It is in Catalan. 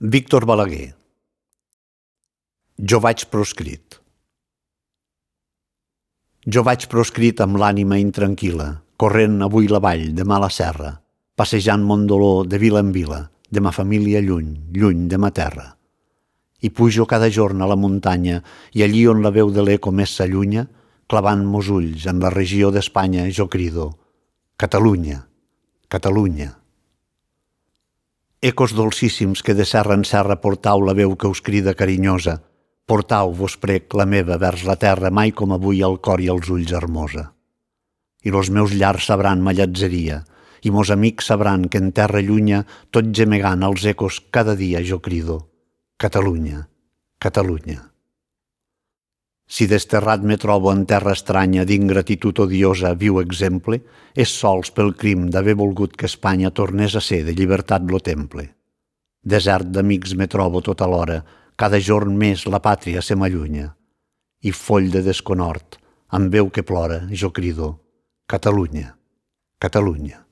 Víctor Balaguer. Jo vaig proscrit. Jo vaig proscrit amb l'ànima intranquil·la, corrent avui la vall de mala serra, passejant mon dolor de vila en vila, de ma família lluny, lluny de ma terra. I pujo cada jorn a la muntanya i allí on la veu de l'eco més s'allunya, clavant mos ulls en la regió d'Espanya, jo crido: Catalunya, Catalunya. Ecos dolcíssims que de serra en serra portau la veu que us crida carinyosa, portau, vos prec, la meva vers la terra mai com avui el cor i els ulls hermosa. I los meus llars sabran ma lletzeria, i mos amics sabran que en terra llunya, tot gemegant als ecos cada dia jo crido: Catalunya, Catalunya. Si desterrat me trobo en terra estranya d'ingratitud odiosa viu exemple, és sols pel crim d'haver volgut que Espanya tornés a ser de llibertat lo temple. Desert d'amics me trobo tot alhora, cada jorn més la pàtria se m'allunya. I foll de desconhort, amb veu que plora, jo crido: Catalunya, Catalunya.